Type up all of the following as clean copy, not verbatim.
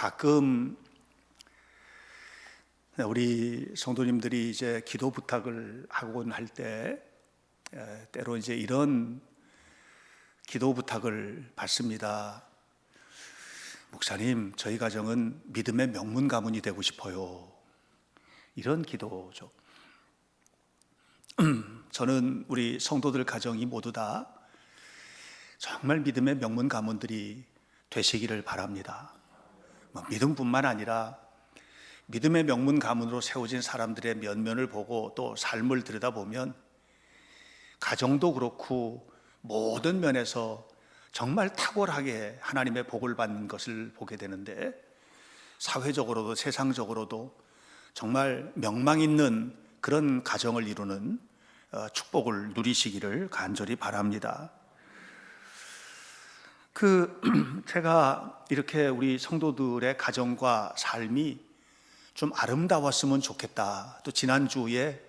가끔 우리 성도님들이 이제 기도 부탁을 하곤 할 때 때로 이제 이런 기도 부탁을 받습니다. 목사님, 저희 가정은 믿음의 명문 가문이 되고 싶어요. 이런 기도죠. 저는 우리 성도들 가정이 모두 다 정말 믿음의 명문 가문들이 되시기를 바랍니다. 믿음뿐만 아니라 믿음의 명문 가문으로 세워진 사람들의 면면을 보고 또 삶을 들여다보면 가정도 그렇고 모든 면에서 정말 탁월하게 하나님의 복을 받는 것을 보게 되는데, 사회적으로도 세상적으로도 정말 명망 있는 그런 가정을 이루는 축복을 누리시기를 간절히 바랍니다. 제가 이렇게 우리 성도들의 가정과 삶이 좀 아름다웠으면 좋겠다. 또 지난주에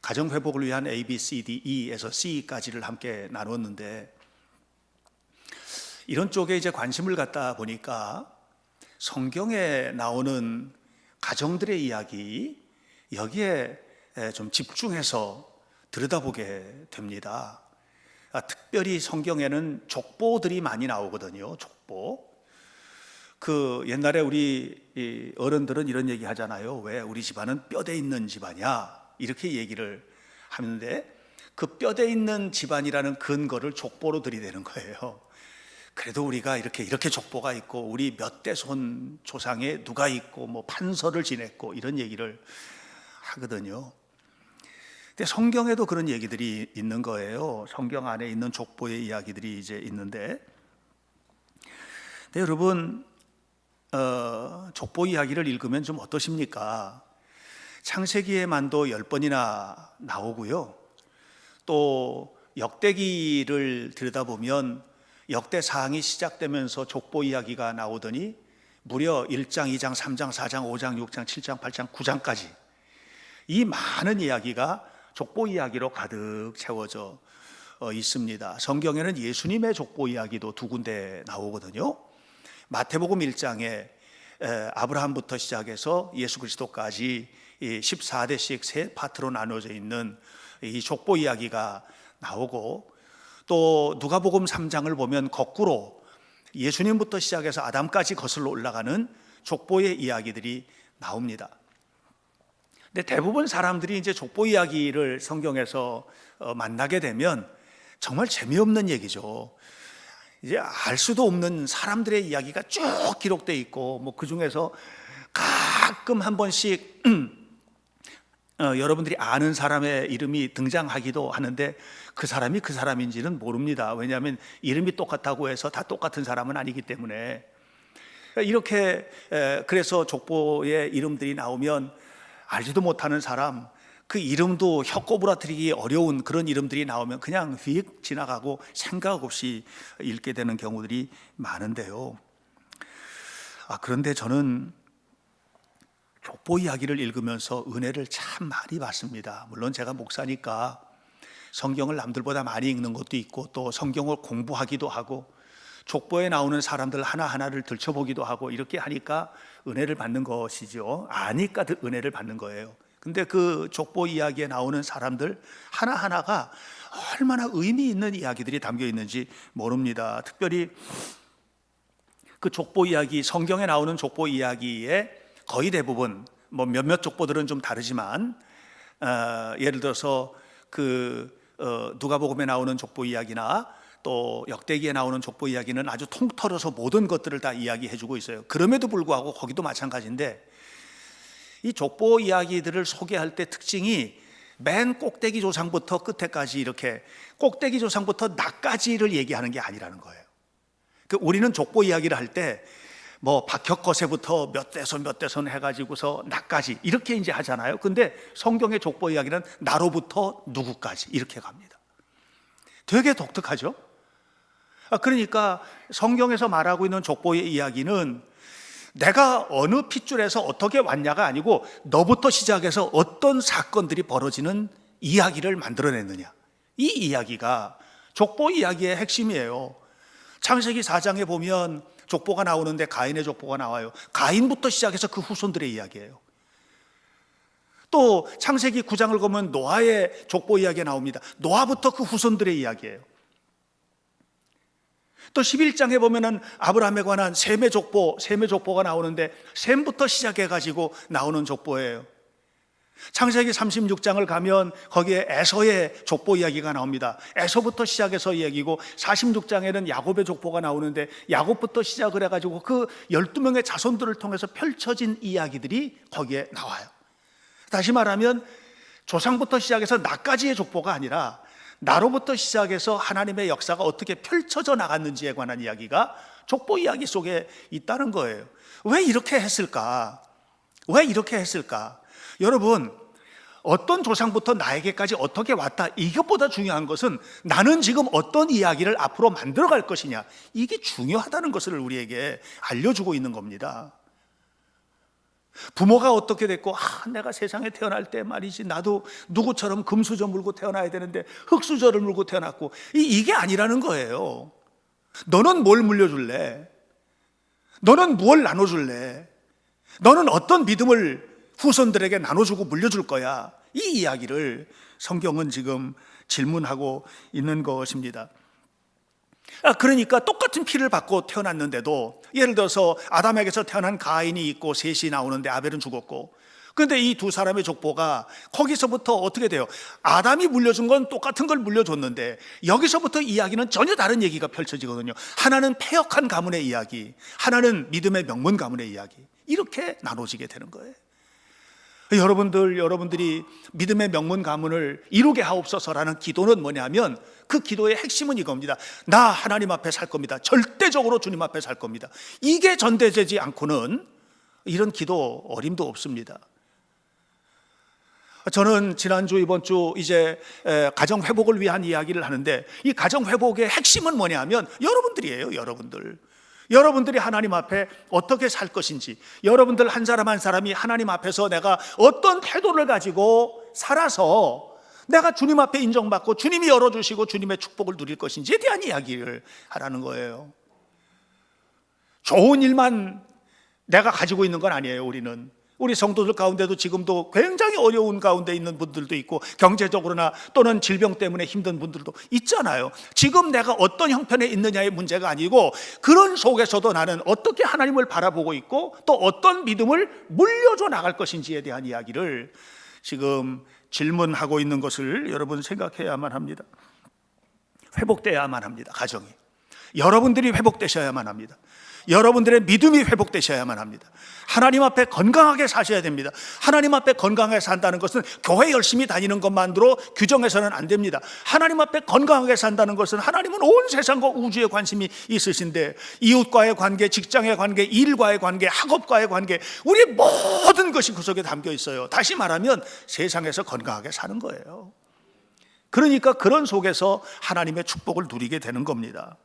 가정 회복을 위한 A, B, C, D, E에서 C까지를 함께 나눴는데, 이런 쪽에 이제 관심을 갖다 보니까 성경에 나오는 가정들의 이야기, 여기에 좀 집중해서 들여다보게 됩니다. 특별히 성경에는 족보들이 많이 나오거든요. 족보. 옛날에 우리 어른들은 이런 얘기 하잖아요. 왜 우리 집안은 뼈대 있는 집안이야? 이렇게 얘기를 하는데, 그 뼈대 있는 집안이라는 근거를 족보로 들이대는 거예요. 그래도 우리가 이렇게 족보가 있고, 우리 몇 대손 조상에 누가 있고, 뭐 판서를 지냈고, 이런 얘기를 하거든요. 근데 성경에도 그런 얘기들이 있는 거예요. 성경 안에 있는 족보의 이야기들이 이제 있는데, 근데 여러분, 족보 이야기를 읽으면 좀 어떠십니까? 창세기에만도 10번이나 나오고요. 또 역대기를 들여다보면 역대사항이 시작되면서 족보 이야기가 나오더니 무려 1장, 2장, 3장, 4장, 5장, 6장, 7장, 8장, 9장까지 이 많은 이야기가 족보 이야기로 가득 채워져 있습니다. 성경에는 예수님의 족보 이야기도 두 군데 나오거든요. 마태복음 1장에 아브라함부터 시작해서 예수 그리스도까지 14대씩 세 파트로 나눠져 있는 이 족보 이야기가 나오고, 또 누가복음 3장을 보면 거꾸로 예수님부터 시작해서 아담까지 거슬러 올라가는 족보의 이야기들이 나옵니다. 근데 대부분 사람들이 이제 족보 이야기를 성경에서 만나게 되면 정말 재미없는 얘기죠. 이제 알 수도 없는 사람들의 이야기가 쭉 기록되어 있고, 뭐 그 중에서 가끔 한 번씩 여러분들이 아는 사람의 이름이 등장하기도 하는데 그 사람이 그 사람인지는 모릅니다. 왜냐하면 이름이 똑같다고 해서 다 똑같은 사람은 아니기 때문에. 이렇게 그래서 족보의 이름들이 나오면 알지도 못하는 사람, 그 이름도 혀꼬부라뜨리기 어려운 그런 이름들이 나오면 그냥 휙 지나가고 생각 없이 읽게 되는 경우들이 많은데요. 그런데 저는 족보 이야기를 읽으면서 은혜를 참 많이 받습니다. 물론 제가 목사니까 성경을 남들보다 많이 읽는 것도 있고, 또 성경을 공부하기도 하고, 족보에 나오는 사람들 하나하나를 들춰보기도 하고, 이렇게 하니까 은혜를 받는 것이죠. 아니까 은혜를 받는 거예요. 근데 그 족보 이야기에 나오는 사람들 하나하나가 얼마나 의미 있는 이야기들이 담겨 있는지 모릅니다. 특별히 그 족보 이야기, 성경에 나오는 족보 이야기에 거의 대부분, 뭐 몇몇 족보들은 좀 다르지만, 예를 들어서 누가복음에 나오는 족보 이야기나 또 역대기에 나오는 족보 이야기는 아주 통틀어서 모든 것들을 다 이야기해주고 있어요. 그럼에도 불구하고 거기도 마찬가지인데, 이 족보 이야기들을 소개할 때 특징이 맨 꼭대기 조상부터 끝에까지 이렇게 꼭대기 조상부터 나까지를 얘기하는 게 아니라는 거예요. 우리는 족보 이야기를 할 때 뭐 박혁거세부터 몇 대손 해가지고서 나까지 이렇게 이제 하잖아요. 근데 성경의 족보 이야기는 나로부터 누구까지 이렇게 갑니다. 되게 독특하죠? 그러니까 성경에서 말하고 있는 족보의 이야기는 내가 어느 핏줄에서 어떻게 왔냐가 아니고 너부터 시작해서 어떤 사건들이 벌어지는 이야기를 만들어냈느냐, 이 이야기가 족보 이야기의 핵심이에요. 창세기 4장에 보면 족보가 나오는데 가인의 족보가 나와요. 가인부터 시작해서 그 후손들의 이야기예요. 또 창세기 9장을 보면 노아의 족보 이야기가 나옵니다. 노아부터 그 후손들의 이야기예요. 또 11장에 보면은 아브라함에 관한 셈의 족보가 나오는데 셈부터 시작해가지고 나오는 족보예요. 창세기 36장을 가면 거기에 에서의 족보 이야기가 나옵니다. 에서부터 시작해서 이야기고 46장에는 야곱의 족보가 나오는데 야곱부터 시작을 해가지고 그 12명의 자손들을 통해서 펼쳐진 이야기들이 거기에 나와요. 다시 말하면 조상부터 시작해서 나까지의 족보가 아니라 나로부터 시작해서 하나님의 역사가 어떻게 펼쳐져 나갔는지에 관한 이야기가 족보 이야기 속에 있다는 거예요. 왜 이렇게 했을까? 왜 이렇게 했을까? 여러분, 어떤 조상부터 나에게까지 어떻게 왔다, 이것보다 중요한 것은 나는 지금 어떤 이야기를 앞으로 만들어갈 것이냐, 이게 중요하다는 것을 우리에게 알려주고 있는 겁니다. 부모가 어떻게 됐고, 내가 세상에 태어날 때 말이지 나도 누구처럼 금수저 물고 태어나야 되는데 흙수저를 물고 태어났고, 이게 아니라는 거예요. 너는 뭘 물려줄래? 너는 무엇을 나눠줄래? 너는 어떤 믿음을 후손들에게 나눠주고 물려줄 거야? 이 이야기를 성경은 지금 질문하고 있는 것입니다. 그러니까 똑같은 피를 받고 태어났는데도, 예를 들어서 아담에게서 태어난 가인이 있고 셋이 나오는데 아벨은 죽었고, 그런데 이 두 사람의 족보가 거기서부터 어떻게 돼요? 아담이 물려준 건 똑같은 걸 물려줬는데 여기서부터 이야기는 전혀 다른 얘기가 펼쳐지거든요. 하나는 패역한 가문의 이야기, 하나는 믿음의 명문 가문의 이야기, 이렇게 나눠지게 되는 거예요. 여러분들이 믿음의 명문 가문을 이루게 하옵소서라는 기도는 뭐냐면, 그 기도의 핵심은 이겁니다. 나 하나님 앞에 살 겁니다. 절대적으로 주님 앞에 살 겁니다. 이게 전제되지 않고는 이런 기도 어림도 없습니다. 저는 지난주 이번주 이제 가정 회복을 위한 이야기를 하는데, 이 가정 회복의 핵심은 뭐냐면 여러분들이에요. 여러분들이 하나님 앞에 어떻게 살 것인지, 여러분들 한 사람 한 사람이 하나님 앞에서 내가 어떤 태도를 가지고 살아서 내가 주님 앞에 인정받고 주님이 열어주시고 주님의 축복을 누릴 것인지에 대한 이야기를 하라는 거예요. 좋은 일만 내가 가지고 있는 건 아니에요. 우리 성도들 가운데도 지금도 굉장히 어려운 가운데 있는 분들도 있고, 경제적으로나 또는 질병 때문에 힘든 분들도 있잖아요. 지금 내가 어떤 형편에 있느냐의 문제가 아니고, 그런 속에서도 나는 어떻게 하나님을 바라보고 있고 또 어떤 믿음을 물려줘 나갈 것인지에 대한 이야기를 지금 질문하고 있는 것을 여러분 생각해야만 합니다. 회복돼야만 합니다. 가정이, 여러분들이 회복되셔야만 합니다. 여러분들의 믿음이 회복되셔야만 합니다. 하나님 앞에 건강하게 사셔야 됩니다. 하나님 앞에 건강하게 산다는 것은 교회 열심히 다니는 것만으로 규정해서는 안 됩니다. 하나님 앞에 건강하게 산다는 것은, 하나님은 온 세상과 우주에 관심이 있으신데 이웃과의 관계, 직장의 관계, 일과의 관계, 학업과의 관계, 우리 모든 것이 그 속에 담겨 있어요. 다시 말하면 세상에서 건강하게 사는 거예요. 그러니까 그런 속에서 하나님의 축복을 누리게 되는 겁니다.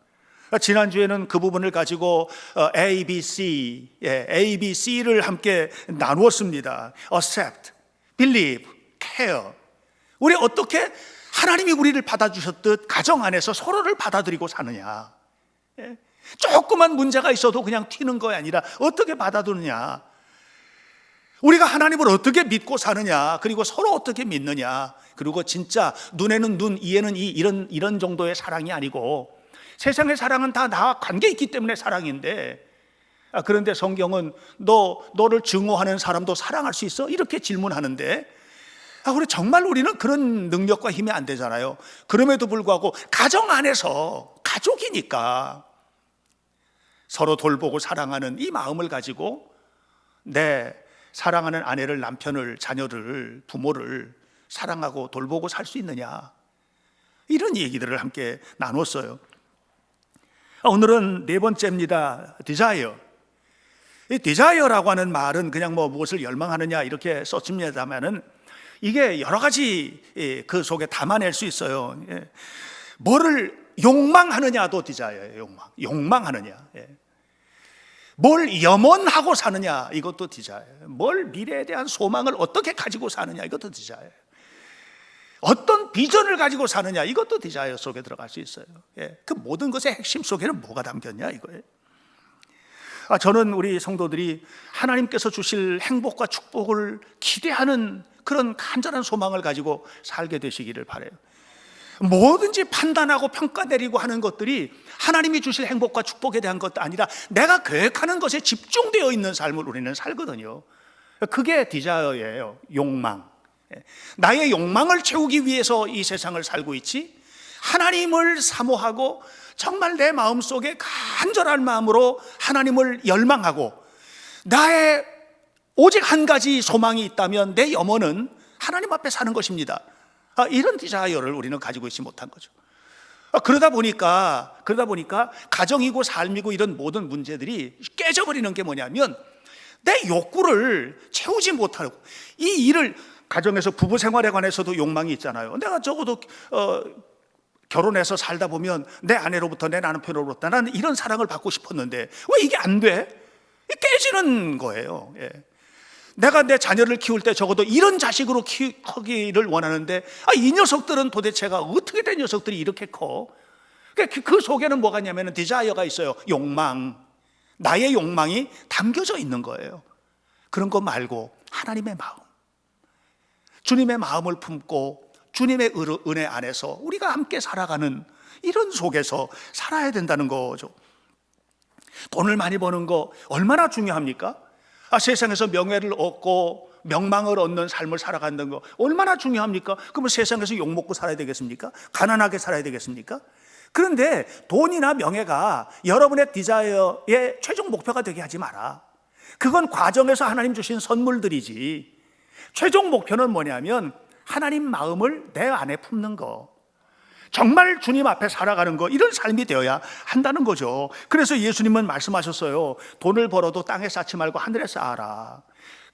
지난주에는 그 부분을 가지고 ABC를 함께 나누었습니다. Accept, Believe, Care. 우리 어떻게 하나님이 우리를 받아주셨듯 가정 안에서 서로를 받아들이고 사느냐. 조그만 문제가 있어도 그냥 튀는 거 아니라 어떻게 받아두느냐. 우리가 하나님을 어떻게 믿고 사느냐, 그리고 서로 어떻게 믿느냐, 그리고 진짜 눈에는 눈, 이에는 이, 이런 정도의 사랑이 아니고, 세상의 사랑은 다 나와 관계 있기 때문에 사랑인데, 그런데 성경은 너를 증오하는 사람도 사랑할 수 있어? 이렇게 질문하는데, 우리 정말 우리는 그런 능력과 힘이 안 되잖아요. 그럼에도 불구하고 가정 안에서, 가족이니까 서로 돌보고 사랑하는 이 마음을 가지고 내 사랑하는 아내를, 남편을, 자녀를, 부모를 사랑하고 돌보고 살 수 있느냐, 이런 얘기들을 함께 나눴어요. 오늘은 네 번째입니다. Desire. 이 desire라고 하는 말은 그냥 무엇을 열망하느냐 이렇게 썼습니다만은, 이게 여러 가지 그 속에 담아낼 수 있어요. 뭐를 욕망하느냐도 desire, 욕망하느냐. 뭘 염원하고 사느냐, 이것도 desire. 뭘 미래에 대한 소망을 어떻게 가지고 사느냐, 이것도 desire. 어떤 비전을 가지고 사느냐, 이것도 디자이어 속에 들어갈 수 있어요. 그 모든 것의 핵심 속에는 뭐가 담겼냐 이거예요. 저는 우리 성도들이 하나님께서 주실 행복과 축복을 기대하는 그런 간절한 소망을 가지고 살게 되시기를 바라요. 뭐든지 판단하고 평가 내리고 하는 것들이 하나님이 주실 행복과 축복에 대한 것도 아니라 내가 계획하는 것에 집중되어 있는 삶을 우리는 살거든요. 그게 디자이어예요. 욕망. 나의 욕망을 채우기 위해서 이 세상을 살고 있지, 하나님을 사모하고 정말 내 마음속에 간절한 마음으로 하나님을 열망하고 나의 오직 한 가지 소망이 있다면 내 염원은 하나님 앞에 사는 것입니다. 이런 디자이어를 우리는 가지고 있지 못한 거죠. 그러다 보니까 가정이고 삶이고 이런 모든 문제들이 깨져버리는 게 뭐냐면 내 욕구를 채우지 못하고, 이 일을, 가정에서 부부 생활에 관해서도 욕망이 있잖아요. 내가 적어도 결혼해서 살다 보면 내 아내로부터, 내 남편으로부터 나는 이런 사랑을 받고 싶었는데 왜 이게 안 돼? 깨지는 거예요. 내가 내 자녀를 키울 때 적어도 이런 자식으로 크기를 원하는데 이 녀석들은 도대체가 어떻게 된 녀석들이 이렇게 커? 그 속에는 뭐가 있냐면 디자이어가 있어요. 욕망, 나의 욕망이 담겨져 있는 거예요. 그런 것 말고 하나님의 마음, 주님의 마음을 품고 주님의 은혜 안에서 우리가 함께 살아가는 이런 속에서 살아야 된다는 거죠. 돈을 많이 버는 거 얼마나 중요합니까? 세상에서 명예를 얻고 명망을 얻는 삶을 살아가는 거 얼마나 중요합니까? 그러면 세상에서 욕먹고 살아야 되겠습니까? 가난하게 살아야 되겠습니까? 그런데 돈이나 명예가 여러분의 디자이어의 최종 목표가 되게 하지 마라. 그건 과정에서 하나님 주신 선물들이지, 최종 목표는 뭐냐면 하나님 마음을 내 안에 품는 거, 정말 주님 앞에 살아가는 거, 이런 삶이 되어야 한다는 거죠. 그래서 예수님은 말씀하셨어요. 돈을 벌어도 땅에 쌓지 말고 하늘에 쌓아라.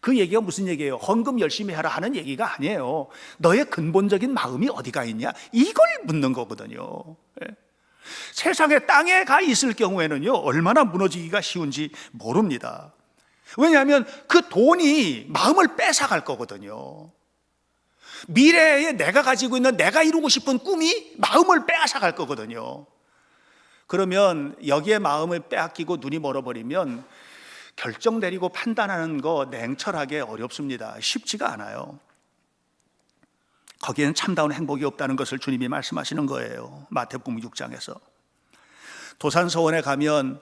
그 얘기가 무슨 얘기예요? 헌금 열심히 하라 하는 얘기가 아니에요. 너의 근본적인 마음이 어디가 있냐, 이걸 묻는 거거든요. 세상에 땅에 가 있을 경우에는요, 얼마나 무너지기가 쉬운지 모릅니다. 왜냐하면 그 돈이 마음을 뺏어갈 거거든요. 미래에 내가 가지고 있는, 내가 이루고 싶은 꿈이 마음을 빼앗아갈 거거든요. 그러면 여기에 마음을 빼앗기고 눈이 멀어버리면 결정 내리고 판단하는 거 냉철하게 어렵습니다. 쉽지가 않아요. 거기에는 참다운 행복이 없다는 것을 주님이 말씀하시는 거예요. 마태복음 6장에서 도산서원에 가면,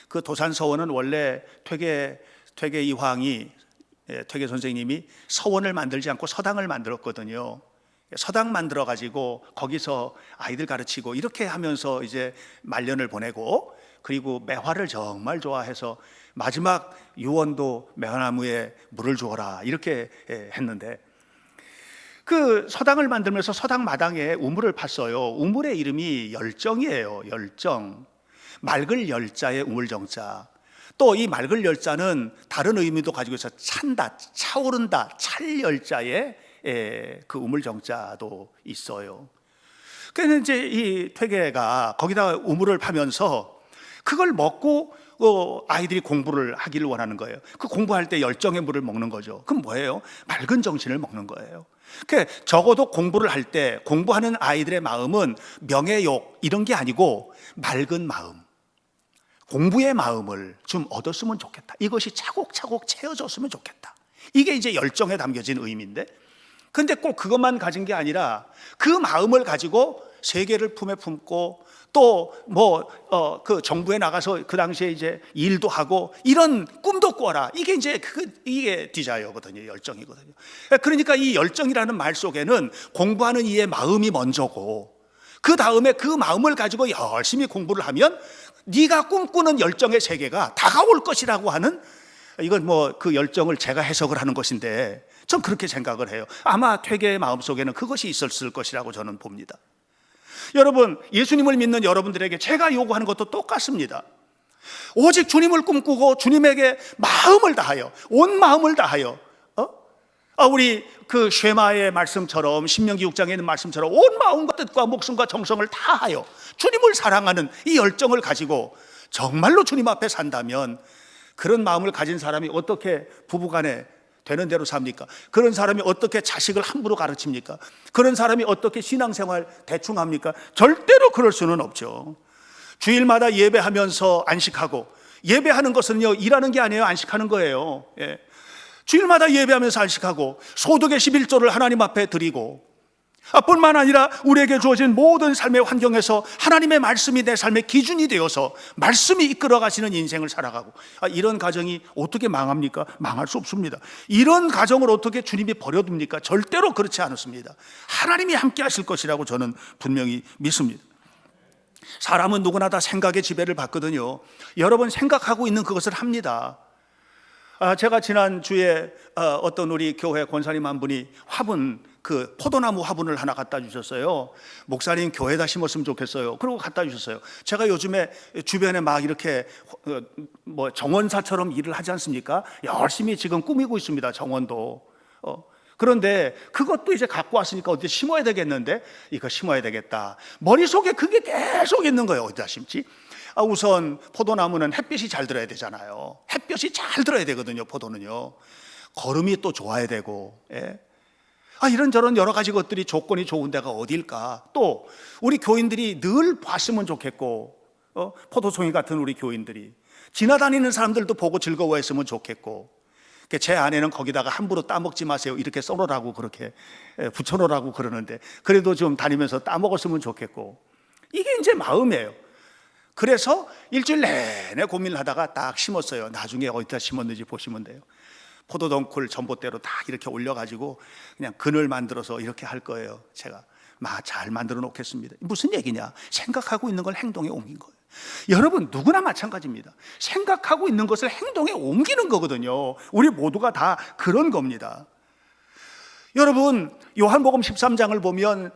그 도산서원은 원래 퇴계 이황이, 퇴계 선생님이 서원을 만들지 않고 서당을 만들었거든요. 서당 만들어 가지고 거기서 아이들 가르치고 이렇게 하면서 이제 말년을 보내고, 그리고 매화를 정말 좋아해서 마지막 유언도 매화나무에 물을 주어라 이렇게 했는데, 그 서당을 만들면서 서당 마당에 우물을 팠어요. 우물의 이름이 열정이에요. 열정. 맑을 열자에 우물정자. 또 이 맑을 열자는 다른 의미도 가지고 있어서 찬다, 차오른다, 찰 열자에 그 우물정자도 있어요. 그래서 이제 이 퇴계가 거기다가 우물을 파면서 그걸 먹고 아이들이 공부를 하기를 원하는 거예요. 그 공부할 때 열정의 물을 먹는 거죠. 그럼 뭐예요? 맑은 정신을 먹는 거예요. 그러니까 적어도 공부를 할 때 공부하는 아이들의 마음은 명예욕 이런 게 아니고 맑은 마음, 공부의 마음을 좀 얻었으면 좋겠다. 이것이 차곡차곡 채워졌으면 좋겠다. 이게 이제 열정에 담겨진 의미인데, 근데 꼭 그것만 가진 게 아니라 그 마음을 가지고 세계를 품에 품고 또 그 정부에 나가서 그 당시에 이제 일도 하고 이런 꿈도 꿔라. 이게 이제 이게 디자이어거든요. 열정이거든요. 그러니까 이 열정이라는 말 속에는 공부하는 이의 마음이 먼저고, 그 다음에 그 마음을 가지고 열심히 공부를 하면 네가 꿈꾸는 열정의 세계가 다가올 것이라고 하는, 이건 그 열정을 제가 해석을 하는 것인데 전 그렇게 생각을 해요. 아마 퇴계의 마음속에는 그것이 있었을 것이라고 저는 봅니다. 여러분, 예수님을 믿는 여러분들에게 제가 요구하는 것도 똑같습니다. 오직 주님을 꿈꾸고 주님에게 마음을 다하여, 온 마음을 다하여, 우리 그 쉐마의 말씀처럼, 신명기 6장에 있는 말씀처럼 온 마음과 뜻과 목숨과 정성을 다하여 주님을 사랑하는 이 열정을 가지고 정말로 주님 앞에 산다면, 그런 마음을 가진 사람이 어떻게 부부간에 되는 대로 삽니까? 그런 사람이 어떻게 자식을 함부로 가르칩니까? 그런 사람이 어떻게 신앙생활 대충 합니까? 절대로 그럴 수는 없죠. 주일마다 예배하면서 안식하고 예배하는 것은요, 일하는 게 아니에요. 안식하는 거예요. 예. 주일마다 예배하면서 안식하고 소득의 11조를 하나님 앞에 드리고, 뿐만 아니라 우리에게 주어진 모든 삶의 환경에서 하나님의 말씀이 내 삶의 기준이 되어서 말씀이 이끌어 가시는 인생을 살아가고, 이런 가정이 어떻게 망합니까? 망할 수 없습니다. 이런 가정을 어떻게 주님이 버려둡니까? 절대로 그렇지 않습니다. 하나님이 함께 하실 것이라고 저는 분명히 믿습니다. 사람은 누구나 다 생각의 지배를 받거든요. 여러분 생각하고 있는 그것을 합니다. 제가 지난주에 어떤 우리 교회 권사님 한 분이 화분, 그 포도나무 화분을 하나 갖다 주셨어요. 목사님 교회에다 심었으면 좋겠어요. 그러고 갖다 주셨어요. 제가 요즘에 주변에 막 이렇게 정원사처럼 일을 하지 않습니까? 열심히 지금 꾸미고 있습니다. 정원도. 그런데 그것도 이제 갖고 왔으니까 어디 심어야 되겠는데, 이거 심어야 되겠다. 머릿속에 그게 계속 있는 거예요. 어디다 심지? 우선 포도나무는 햇빛이 잘 들어야 되잖아요. 햇볕이 잘 들어야 되거든요. 포도는요. 거름이 또 좋아야 되고, 예. 이런저런 여러 가지 것들이 조건이 좋은 데가 어딜까? 또 우리 교인들이 늘 봤으면 좋겠고, 포도송이 같은 우리 교인들이 지나다니는 사람들도 보고 즐거워했으면 좋겠고, 제 아내는 거기다가 함부로 따먹지 마세요 이렇게 써놓으라고, 그렇게 붙여놓으라고 그러는데, 그래도 좀 다니면서 따먹었으면 좋겠고, 이게 이제 마음이에요. 그래서 일주일 내내 고민을 하다가 딱 심었어요. 나중에 어디다 심었는지 보시면 돼요. 포도덩쿨 전봇대로 다 이렇게 올려가지고 그냥 그늘 만들어서 이렇게 할 거예요. 제가 잘 만들어 놓겠습니다. 무슨 얘기냐? 생각하고 있는 걸 행동에 옮긴 거예요. 여러분 누구나 마찬가지입니다. 생각하고 있는 것을 행동에 옮기는 거거든요. 우리 모두가 다 그런 겁니다. 여러분 요한복음 13장을 보면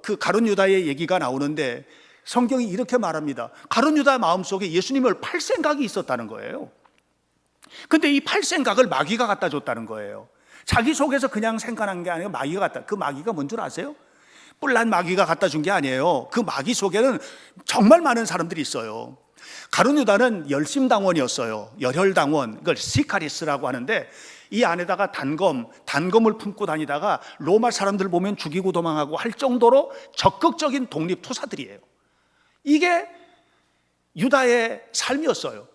그 가룟 유다의 얘기가 나오는데, 성경이 이렇게 말합니다. 가룟 유다 마음속에 예수님을 팔 생각이 있었다는 거예요. 근데 이 팔 생각을 마귀가 갖다 줬다는 거예요. 자기 속에서 그냥 생각한 게 아니고 마귀가 갖다. 그 마귀가 뭔 줄 아세요? 뿔난 마귀가 갖다 준 게 아니에요. 그 마귀 속에는 정말 많은 사람들이 있어요. 가룟 유다는 열심당원이었어요. 열혈당원, 그걸 시카리스라고 하는데, 이 안에다가 단검을 품고 다니다가 로마 사람들 보면 죽이고 도망하고 할 정도로 적극적인 독립투사들이에요. 이게 유다의 삶이었어요.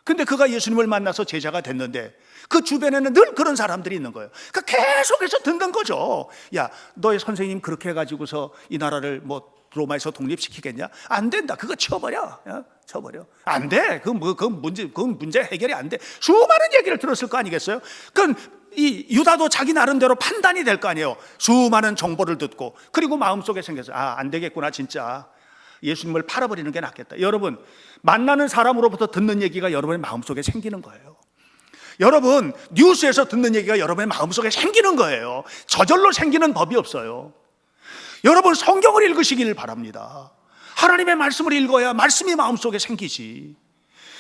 근데 그가 예수님을 만나서 제자가 됐는데 그 주변에는 늘 그런 사람들이 있는 거예요. 계속해서 듣는 거죠. 야, 너의 선생님 그렇게 해가지고서 이 나라를 로마에서 독립시키겠냐? 안 된다. 그거 쳐버려. 쳐버려. 안 돼. 그건 문제 해결이 안 돼. 수많은 얘기를 들었을 거 아니겠어요? 그건 이 유다도 자기 나름대로 판단이 될 거 아니에요. 수많은 정보를 듣고, 그리고 마음속에 생겨서 안 되겠구나 진짜. 예수님을 팔아버리는 게 낫겠다. 여러분 만나는 사람으로부터 듣는 얘기가 여러분의 마음속에 생기는 거예요. 여러분 뉴스에서 듣는 얘기가 여러분의 마음속에 생기는 거예요. 저절로 생기는 법이 없어요. 여러분 성경을 읽으시길 바랍니다. 하나님의 말씀을 읽어야 말씀이 마음속에 생기지.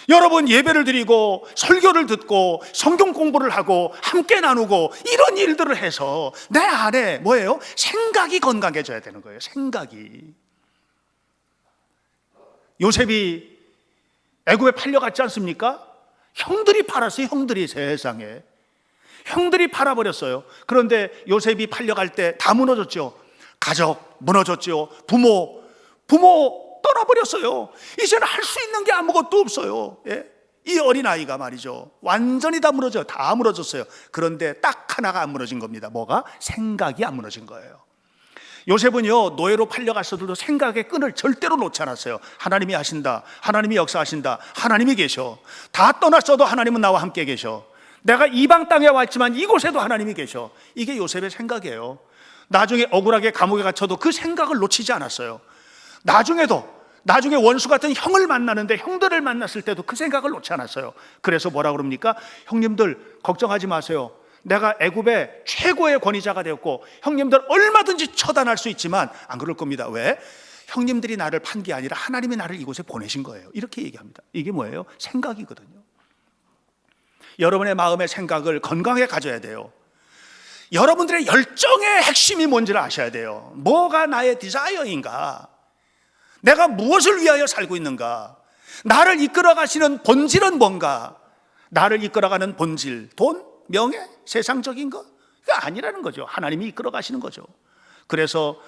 여러분 예배를 드리고 설교를 듣고 성경 공부를 하고 함께 나누고 이런 일들을 해서 내 안에 뭐예요? 생각이 건강해져야 되는 거예요. 생각이. 요셉이 애굽에 팔려갔지 않습니까? 형들이 팔았어요. 형들이, 세상에 형들이 팔아버렸어요. 그런데 요셉이 팔려갈 때 다 무너졌죠. 가족 무너졌죠. 부모 떠나버렸어요. 이제는 할 수 있는 게 아무것도 없어요. 예? 이 어린아이가 말이죠, 완전히 다 무너졌어요. 그런데 딱 하나가 안 무너진 겁니다. 뭐가? 생각이 안 무너진 거예요. 요셉은요 노예로 팔려갔어도 생각의 끈을 절대로 놓지 않았어요. 하나님이 하신다, 하나님이 역사하신다, 하나님이 계셔. 다 떠났어도 하나님은 나와 함께 계셔. 내가 이방 땅에 왔지만 이곳에도 하나님이 계셔. 이게 요셉의 생각이에요. 나중에 억울하게 감옥에 갇혀도 그 생각을 놓치지 않았어요. 나중에 원수 같은 형을 만나는데, 형들을 만났을 때도 그 생각을 놓지 않았어요. 그래서 뭐라 그럽니까? 형님들 걱정하지 마세요. 내가 애굽의 최고의 권위자가 되었고 형님들 얼마든지 처단할 수 있지만 안 그럴 겁니다. 왜? 형님들이 나를 판 게 아니라 하나님이 나를 이곳에 보내신 거예요. 이렇게 얘기합니다. 이게 뭐예요? 생각이거든요. 여러분의 마음의 생각을 건강하게 가져야 돼요. 여러분들의 열정의 핵심이 뭔지를 아셔야 돼요. 뭐가 나의 디자이어인가? 내가 무엇을 위하여 살고 있는가? 나를 이끌어 가시는 본질은 뭔가? 나를 이끌어가는 본질, 돈? 명예? 세상적인 거? 그게 아니라는 거죠. 하나님이 이끌어 가시는 거죠. 그래서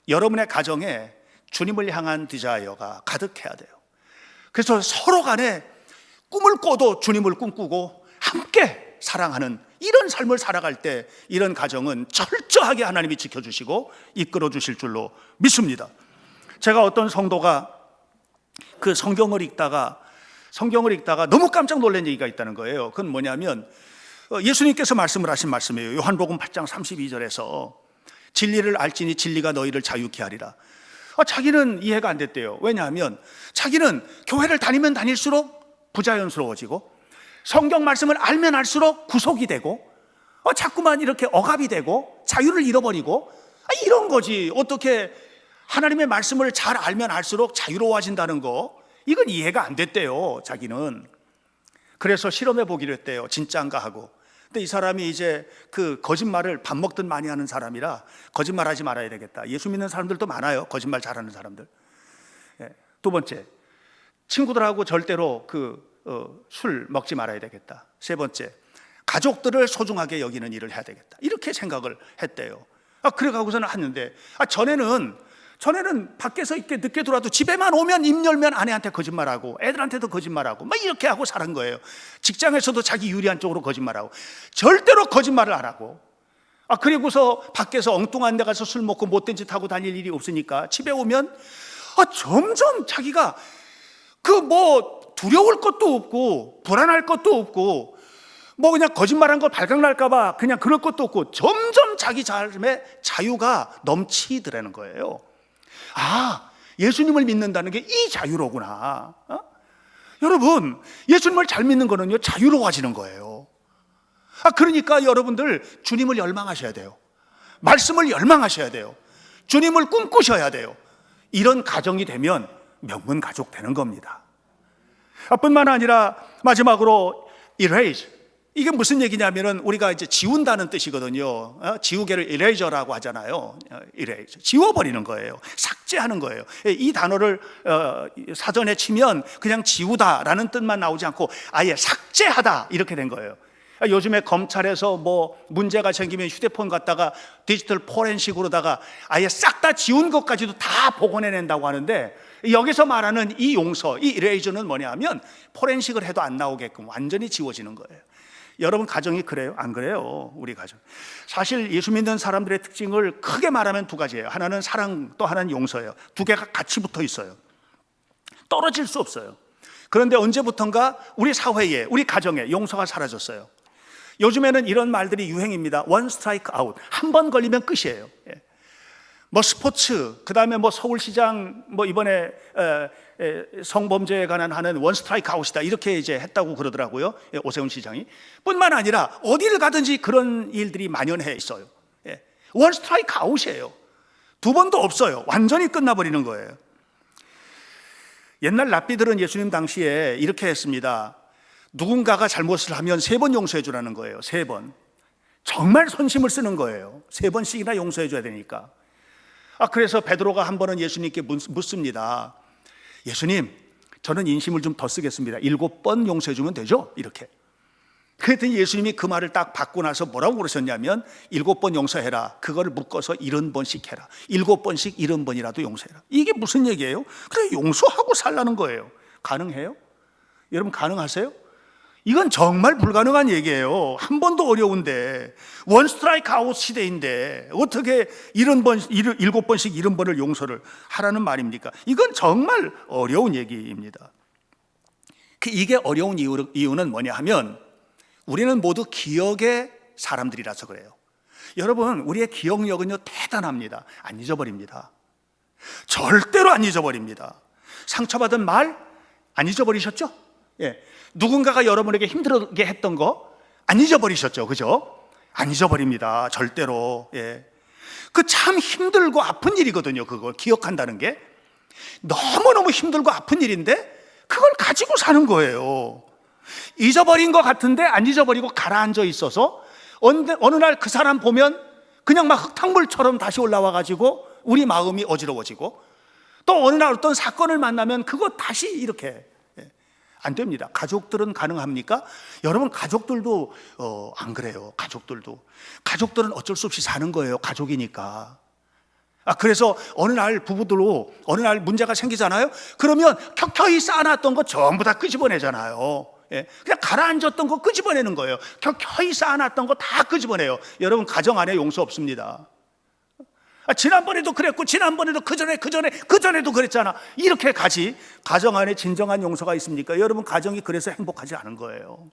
여러분의 가정에 주님을 향한 디자이어가 가득해야 돼요. 그래서 서로 간에 꿈을 꿔도 주님을 꿈꾸고 함께 사랑하는 이런 삶을 살아갈 때 이런 가정은 철저하게 하나님이 지켜주시고 이끌어 주실 줄로 믿습니다. 제가 어떤 성도가 그 성경을 읽다가 너무 깜짝 놀란 얘기가 있다는 거예요. 그건 뭐냐면 예수님께서 말씀을 하신 말씀이에요. 요한복음 8장 32절에서 진리를 알지니 진리가 너희를 자유케 하리라. 자기는 이해가 안 됐대요. 왜냐하면 자기는 교회를 다니면 다닐수록 부자연스러워지고 성경 말씀을 알면 알수록 구속이 되고 자꾸만 이렇게 억압이 되고 자유를 잃어버리고 이런 거지. 어떻게 하나님의 말씀을 잘 알면 알수록 자유로워진다는 거, 이건 이해가 안 됐대요, 자기는. 그래서 실험해 보기로 했대요. 진짜인가 하고. 근데 이 사람이 이제 그 거짓말을 밥 먹듯 많이 하는 사람이라 거짓말하지 말아야 되겠다. 예수 믿는 사람들도 많아요, 거짓말 잘하는 사람들. 두 번째, 친구들하고 절대로 술 먹지 말아야 되겠다. 세 번째, 가족들을 소중하게 여기는 일을 해야 되겠다. 이렇게 생각을 했대요. 그래 가고서는 하는데 전에는 밖에서 이렇게 늦게 들어와도 집에만 오면 입 열면 아내한테 거짓말하고 애들한테도 거짓말하고 막 이렇게 하고 사는 거예요. 직장에서도 자기 유리한 쪽으로 거짓말하고 절대로 거짓말을 안 하고 그리고서 밖에서 엉뚱한 데 가서 술 먹고 못된 짓 하고 다닐 일이 없으니까 집에 오면 점점 자기가 두려울 것도 없고 불안할 것도 없고 그냥 거짓말한 거 발각날까 봐 그냥 그럴 것도 없고 점점 자기 삶에 자유가 넘치더라는 거예요. 예수님을 믿는다는 게 이 자유로구나. 여러분, 예수님을 잘 믿는 거는요, 자유로워지는 거예요. 그러니까 여러분들 주님을 열망하셔야 돼요. 말씀을 열망하셔야 돼요. 주님을 꿈꾸셔야 돼요. 이런 가정이 되면 명문 가족 되는 겁니다. 뿐만 아니라 마지막으로 erase. 이게 무슨 얘기냐면은 우리가 이제 지운다는 뜻이거든요. 지우개를 eraser라고 하잖아요. erase. 지워버리는 거예요. 삭제하는 거예요. 이 단어를 사전에 치면 그냥 지우다라는 뜻만 나오지 않고 아예 삭제하다 이렇게 된 거예요. 요즘에 검찰에서 문제가 생기면 휴대폰 갖다가 디지털 포렌식으로다가 아예 싹 다 지운 것까지도 다 복원해낸다고 하는데, 여기서 말하는 이 용서, 이 이레이저는 뭐냐 하면 포렌식을 해도 안 나오게끔 완전히 지워지는 거예요. 여러분 가정이 그래요? 안 그래요? 우리 가정. 사실 예수 믿는 사람들의 특징을 크게 말하면 두 가지예요. 하나는 사랑, 또 하나는 용서예요. 두 개가 같이 붙어 있어요. 떨어질 수 없어요. 그런데 언제부턴가 우리 사회에, 우리 가정에 용서가 사라졌어요. 요즘에는 이런 말들이 유행입니다. One strike out. 한 번 걸리면 끝이에요. 스포츠, 그 다음에 서울시장 이번에 성범죄에 관한 하는 원 스트라이크 아웃이다 이렇게 이제 했다고 그러더라고요. 오세훈 시장이. 뿐만 아니라 어디를 가든지 그런 일들이 만연해 있어요. 원 스트라이크 아웃이에요. 두 번도 없어요. 완전히 끝나버리는 거예요. 옛날 랍비들은 예수님 당시에 이렇게 했습니다. 누군가가 잘못을 하면 3번 용서해 주라는 거예요. 3번. 정말 선심을 쓰는 거예요. 3번씩이나 용서해 줘야 되니까. 그래서 베드로가 한 번은 예수님께 묻습니다. 예수님, 저는 인심을 좀 더 쓰겠습니다. 7번 용서해 주면 되죠? 이렇게. 그랬더니 예수님이 그 말을 딱 받고 나서 뭐라고 그러셨냐면 7번 용서해라. 그거를 묶어서 70번씩 해라. 7번씩 70번이라도 용서해라. 이게 무슨 얘기예요? 그래, 용서하고 살라는 거예요. 가능해요? 여러분 가능하세요? 이건 정말 불가능한 얘기예요. 한 번도 어려운데, 원 스트라이크 아웃 시대인데 어떻게 7번씩 70번을 용서를 하라는 말입니까? 이건 정말 어려운 얘기입니다. 이게 어려운 이유는 뭐냐 하면 우리는 모두 기억의 사람들이라서 그래요. 여러분, 우리의 기억력은요 대단합니다. 안 잊어버립니다. 절대로 안 잊어버립니다. 상처받은 말 안 잊어버리셨죠? 누군가가 여러분에게 힘들게 했던 거 안 잊어버리셨죠? 그죠? 안 잊어버립니다. 절대로. 그 참 힘들고 아픈 일이거든요. 그걸 기억한다는 게 너무너무 힘들고 아픈 일인데 그걸 가지고 사는 거예요. 잊어버린 것 같은데 안 잊어버리고 가라앉아 있어서 어느 날 그 사람 보면 그냥 막 흙탕물처럼 다시 올라와 가지고 우리 마음이 어지러워지고, 또 어느 날 어떤 사건을 만나면 그거 다시 이렇게. 안 됩니다. 가족들은 가능합니까? 여러분, 가족들도 안 그래요. 가족들은 어쩔 수 없이 사는 거예요. 가족이니까. 그래서 어느 날 문제가 생기잖아요. 그러면 켜켜이 쌓아놨던 거 전부 다 끄집어내잖아요. 그냥 가라앉았던 거 끄집어내는 거예요. 켜켜이 쌓아놨던 거 다 끄집어내요. 여러분, 가정 안에 용서 없습니다. 지난번에도 그랬고, 지난번에도 그전에도 그랬잖아. 이렇게 가지. 가정 안에 진정한 용서가 있습니까? 여러분, 가정이 그래서 행복하지 않은 거예요.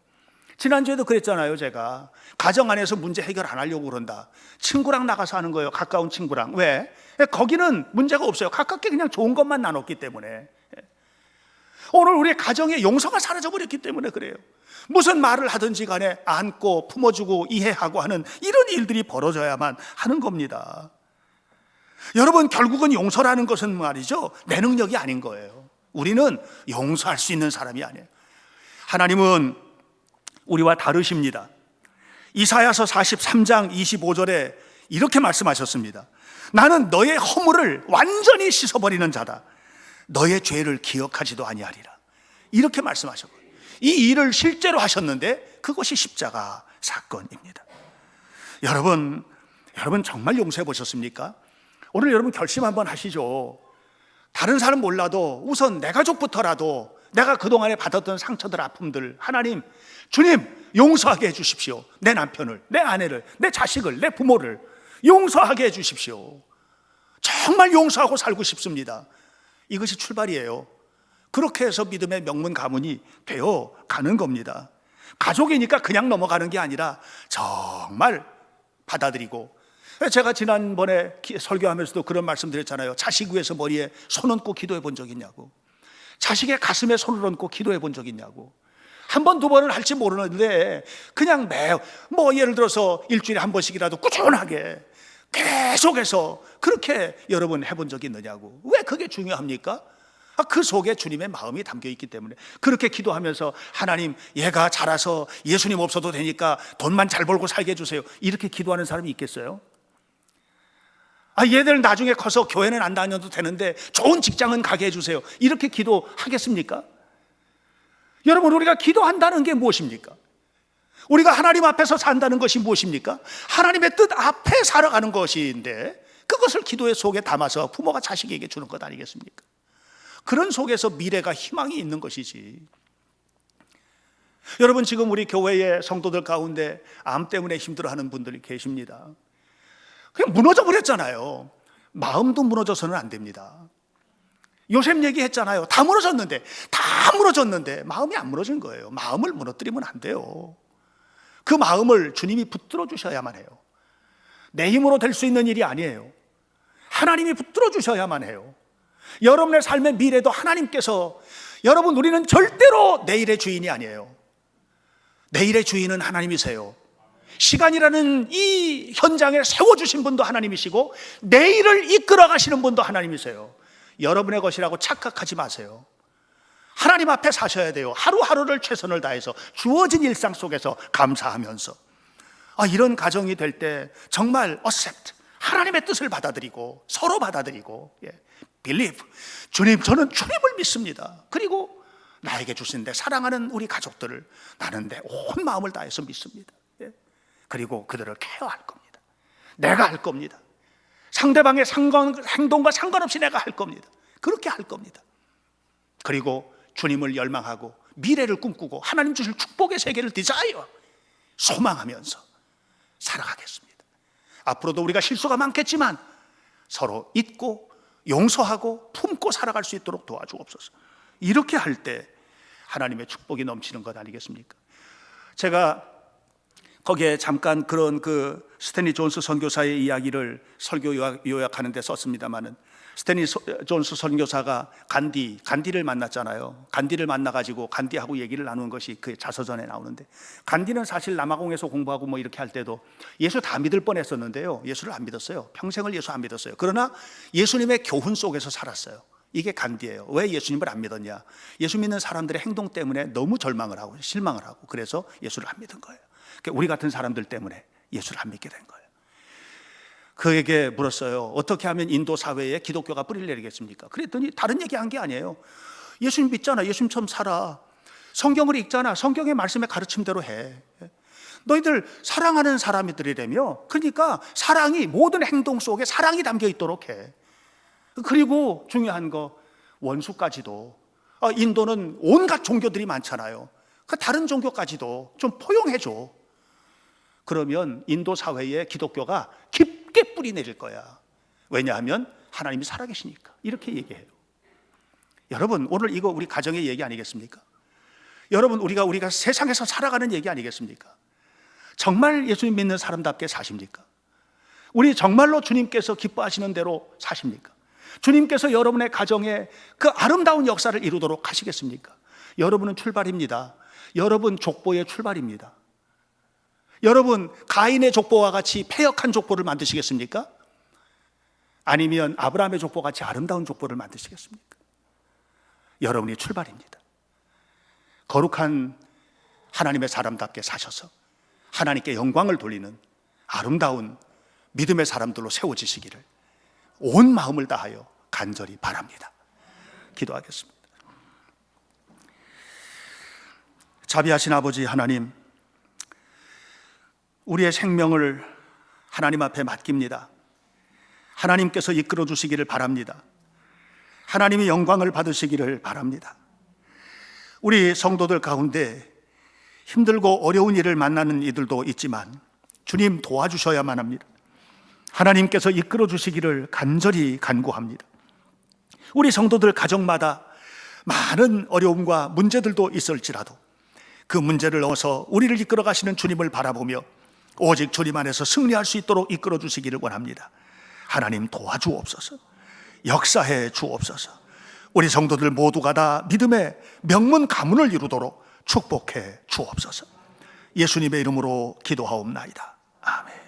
지난주에도 그랬잖아요. 제가 가정 안에서 문제 해결 안 하려고 그런다. 친구랑 나가서 하는 거예요. 가까운 친구랑. 왜? 거기는 문제가 없어요. 가깝게 그냥 좋은 것만 나눴기 때문에. 오늘 우리 가정에 용서가 사라져버렸기 때문에 그래요. 무슨 말을 하든지 간에 안고 품어주고 이해하고 하는 이런 일들이 벌어져야만 하는 겁니다. 여러분, 결국은 용서라는 것은 말이죠, 내 능력이 아닌 거예요. 우리는 용서할 수 있는 사람이 아니에요. 하나님은 우리와 다르십니다. 이사야서 43장 25절에 이렇게 말씀하셨습니다. 나는 너의 허물을 완전히 씻어버리는 자다. 너의 죄를 기억하지도 아니하리라. 이렇게 말씀하셨고요. 이 일을 실제로 하셨는데 그것이 십자가 사건입니다. 여러분 정말 용서해 보셨습니까? 오늘 여러분 결심 한번 하시죠. 다른 사람 몰라도 우선 내 가족부터라도 내가 그동안에 받았던 상처들, 아픔들, 하나님, 주님 용서하게 해주십시오. 내 남편을, 내 아내를, 내 자식을, 내 부모를 용서하게 해주십시오. 정말 용서하고 살고 싶습니다. 이것이 출발이에요. 그렇게 해서 믿음의 명문 가문이 되어 가는 겁니다. 가족이니까 그냥 넘어가는 게 아니라 정말 받아들이고, 제가 지난번에 설교하면서도 그런 말씀 드렸잖아요. 자식 위해서 머리에 손 얹고 기도해 본 적 있냐고, 자식의 가슴에 손을 얹고 기도해 본 적 있냐고. 한 번, 두 번은 할지 모르는데 그냥 예를 들어서 일주일에 한 번씩이라도 꾸준하게 계속해서 그렇게 여러분 해본 적이 있느냐고. 왜 그게 중요합니까? 그 속에 주님의 마음이 담겨 있기 때문에. 그렇게 기도하면서 하나님, 얘가 자라서 예수님 없어도 되니까 돈만 잘 벌고 살게 해주세요, 이렇게 기도하는 사람이 있겠어요? 얘들 나중에 커서 교회는 안 다녀도 되는데 좋은 직장은 가게 해주세요, 이렇게 기도하겠습니까? 여러분, 우리가 기도한다는 게 무엇입니까? 우리가 하나님 앞에서 산다는 것이 무엇입니까? 하나님의 뜻 앞에 살아가는 것인데 그것을 기도의 속에 담아서 부모가 자식에게 주는 것 아니겠습니까? 그런 속에서 미래가 희망이 있는 것이지. 여러분, 지금 우리 교회의 성도들 가운데 암 때문에 힘들어하는 분들이 계십니다. 그냥 무너져 버렸잖아요. 마음도 무너져서는 안 됩니다. 요셉 얘기했잖아요. 다 무너졌는데 마음이 안 무너진 거예요. 마음을 무너뜨리면 안 돼요. 그 마음을 주님이 붙들어 주셔야만 해요. 내 힘으로 될 수 있는 일이 아니에요. 하나님이 붙들어 주셔야만 해요. 여러분의 삶의 미래도 하나님께서, 여러분, 우리는 절대로 내일의 주인이 아니에요. 내일의 주인은 하나님이세요. 시간이라는 이 현장에 세워주신 분도 하나님이시고 내일을 이끌어 가시는 분도 하나님이세요. 여러분의 것이라고 착각하지 마세요. 하나님 앞에 사셔야 돼요. 하루하루를 최선을 다해서 주어진 일상 속에서 감사하면서. 이런 가정이 될 때 정말 accept, 하나님의 뜻을 받아들이고 서로 받아들이고, believe, 주님, 저는 주님을 믿습니다. 그리고 나에게 주신 내 사랑하는 우리 가족들을 나는 내 온 마음을 다해서 믿습니다. 그리고 그들을 케어할 겁니다. 내가 할 겁니다. 상대방의 행동과 상관없이 내가 할 겁니다. 그렇게 할 겁니다. 그리고 주님을 열망하고 미래를 꿈꾸고 하나님 주실 축복의 세계를 디자이어, 소망하면서 살아가겠습니다. 앞으로도 우리가 실수가 많겠지만 서로 잊고 용서하고 품고 살아갈 수 있도록 도와주옵소서. 이렇게 할 때 하나님의 축복이 넘치는 것 아니겠습니까? 제가 거기에 잠깐 그런 스탠리 존스 선교사의 이야기를 설교 요약하는 데 썼습니다마는, 스탠리 존스 선교사가 간디를 만났잖아요. 간디를 만나가지고 간디하고 얘기를 나눈 것이 그 자서전에 나오는데, 간디는 사실 남아공에서 공부하고 이렇게 할 때도 예수 다 믿을 뻔했었는데요, 예수를 안 믿었어요. 평생을 예수 안 믿었어요. 그러나 예수님의 교훈 속에서 살았어요. 이게 간디예요. 왜 예수님을 안 믿었냐? 예수 믿는 사람들의 행동 때문에 너무 절망을 하고 실망을 하고, 그래서 예수를 안 믿은 거예요. 우리 같은 사람들 때문에 예수를 안 믿게 된 거예요. 그에게 물었어요. 어떻게 하면 인도 사회에 기독교가 뿌리를 내리겠습니까? 그랬더니 다른 얘기한 게 아니에요. 예수님 믿잖아. 예수님처럼 살아. 성경을 읽잖아. 성경의 말씀의 가르침대로 해. 너희들 사랑하는 사람들이라며, 그러니까 사랑이, 모든 행동 속에 사랑이 담겨 있도록 해. 그리고 중요한 거, 원수까지도. 인도는 온갖 종교들이 많잖아요. 그 다른 종교까지도 좀 포용해줘. 그러면 인도 사회에 기독교가 깊게 뿌리 내릴 거야. 왜냐하면 하나님이 살아계시니까. 이렇게 얘기해요. 여러분, 오늘 이거 우리 가정의 얘기 아니겠습니까? 여러분, 우리가 세상에서 살아가는 얘기 아니겠습니까? 정말 예수님 믿는 사람답게 사십니까? 우리 정말로 주님께서 기뻐하시는 대로 사십니까? 주님께서 여러분의 가정에 그 아름다운 역사를 이루도록 하시겠습니까? 여러분은 출발입니다. 여러분 족보의 출발입니다. 여러분 가인의 족보와 같이 패역한 족보를 만드시겠습니까? 아니면 아브라함의 족보와 같이 아름다운 족보를 만드시겠습니까? 여러분이 출발입니다. 거룩한 하나님의 사람답게 사셔서 하나님께 영광을 돌리는 아름다운 믿음의 사람들로 세워지시기를 온 마음을 다하여 간절히 바랍니다. 기도하겠습니다. 자비하신 아버지 하나님, 우리의 생명을 하나님 앞에 맡깁니다. 하나님께서 이끌어 주시기를 바랍니다. 하나님이 영광을 받으시기를 바랍니다. 우리 성도들 가운데 힘들고 어려운 일을 만나는 이들도 있지만 주님 도와주셔야만 합니다. 하나님께서 이끌어 주시기를 간절히 간구합니다. 우리 성도들 가정마다 많은 어려움과 문제들도 있을지라도 그 문제를 넘어서 우리를 이끌어 가시는 주님을 바라보며 오직 주님 안에서 승리할 수 있도록 이끌어 주시기를 원합니다. 하나님 도와주옵소서. 역사해 주옵소서. 우리 성도들 모두가 다 믿음의 명문 가문을 이루도록 축복해 주옵소서. 예수님의 이름으로 기도하옵나이다. 아멘.